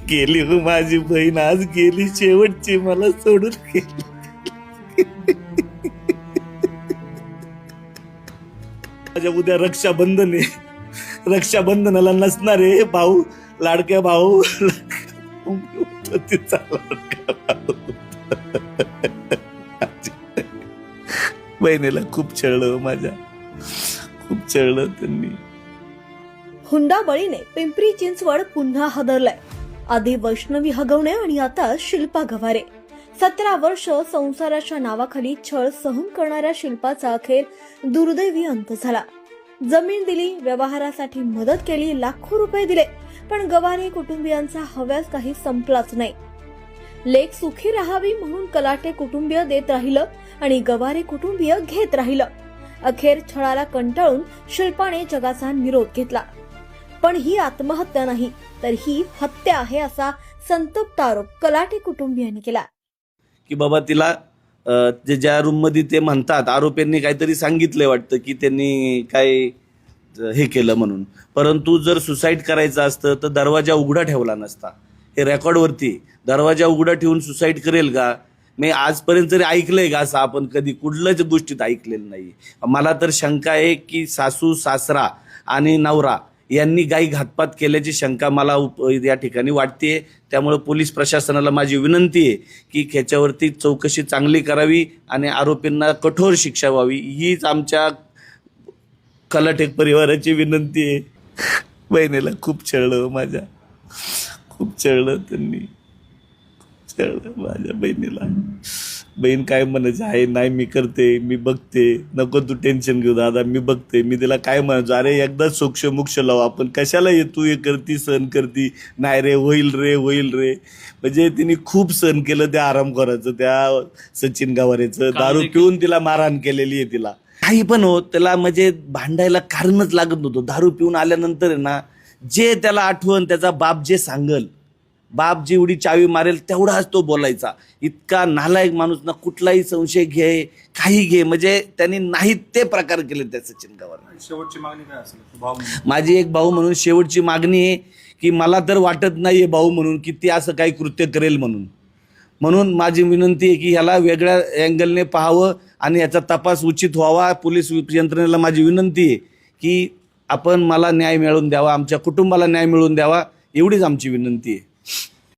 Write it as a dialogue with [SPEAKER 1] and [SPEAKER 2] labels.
[SPEAKER 1] गेली हो माझी बहीण, आज गेली शेवटची, मला सोडून गेली. माझ्या उद्या रक्षाबंधन आहे, रक्षाबंधनाला नसणारे भाऊ, लाडक्या भाऊ, तिचा लाडका भाऊ. बहिणीला खूप छळलं माझ्या, खूप छळलं त्यांनी.
[SPEAKER 2] हुंडाबळीने पिंपरी चिंचवड पुन्हा हादरलंय. आधी वैष्णवी हगवणे आणि आता शिल्पा गव्हारे. 17 वर्ष संसाराच्या नावाखाली छळ सहन करणाऱ्या शिल्पाचा अखेर दुर्दैवी अंत झाला. जमीन दिली, व्यवहारासाठी मदत केली, लाखो रुपये दिले, पण गव्हारे कुटुंबियांचा हव्यास काही संपलाच नाही. लेक सुखी राहावी म्हणून कलाटे कुटुंबीय देत राहिलं आणि गव्हारे कुटुंबीय घेत राहिलं. अखेर छळाला कंटाळून शिल्पाने जगाचा निरोप घेतला. पण ही आत्महत्या नाही, तर ही हत्या आहे, असा संतप्त आरोप कलाटे कुटुंबियांनी केला.
[SPEAKER 1] की बाबा तिला ज्या रूम मध्ये ते म्हणतात आरोपींनी काहीतरी सांगितलंय वाटतं की त्यांनी काय हे केलं म्हणून, परंतु जर सुसाईड करायचं असतं तर दरवाजा उघडा ठेवला नसता. हे रेकॉर्डवरती दरवाजा उघडा ठेवून सुसाईड करेल का? मी आजपर्यंत तरी ऐकलंय का असं? आपण कधी कुठल्याच गोष्टीत ऐकलेलं नाही. मला तर शंका आहे की सासू सासरा आणि नवरा यांनी गाई घातपात केल्याची शंका मला या ठिकाणी वाटते. त्यामुळे पोलीस प्रशासनाला माझी विनंती आहे की ह्याच्यावरती चौकशी चांगली करावी आणि आरोपींना कठोर शिक्षा व्हावी, हीच आमच्या कलाटेक परिवाराची विनंती आहे. बहिणीला खूप छळलं माझ्या, खूप छळलं त्यांनी, छळलं माझ्या बहिणीला. बहीण काय म्हणायचं आहे, नाही मी करते, मी बघते, नको तू टेन्शन घेऊ दादा, मी बघते. मी तिला काय म्हणायचो, अरे एकदा सोक्ष मोक्ष लाव आपण, कशाला तू हे करती, सहन करती, नाही रे होईल रे होईल रे. म्हणजे तिने खूप सहन केलं त्या आरामखोराचं, त्या सचिन गव्हारेचं. दारू पिऊन तिला मारहाण केलेली आहे तिला. काही पण हो, त्याला म्हणजे भांडायला कारणच लागत नव्हतं. दारू पिऊन आल्यानंतर आहे ना, जे त्याला आठवण, त्याचा बाप जे सांगल, बाप जेवढी चावी मारेल तेवढाच तो बोलायचा. इतका नालायक माणूस ना, कुठलाही संशय घे, काही घे, म्हणजे त्यांनी नाही ते प्रकार केले त्या सचिन गव्हारे.
[SPEAKER 3] शेवटची मागणी काय असेल?
[SPEAKER 1] माझी एक भाऊ म्हणून शेवटची मागणी आहे की मला तर वाटत नाहीये भाऊ म्हणून की ती असं काही कृत्य करेल म्हणून माझी विनंती आहे की ह्याला वेगळ्या अँगलने पाहावं आणि याचा तपास उचित व्हावा. पोलीस यंत्रणेला माझी विनंती आहे की आपण मला न्याय मिळवून द्यावा, आमच्या कुटुंबाला न्याय मिळवून द्यावा, एवढीच आमची विनंती आहे.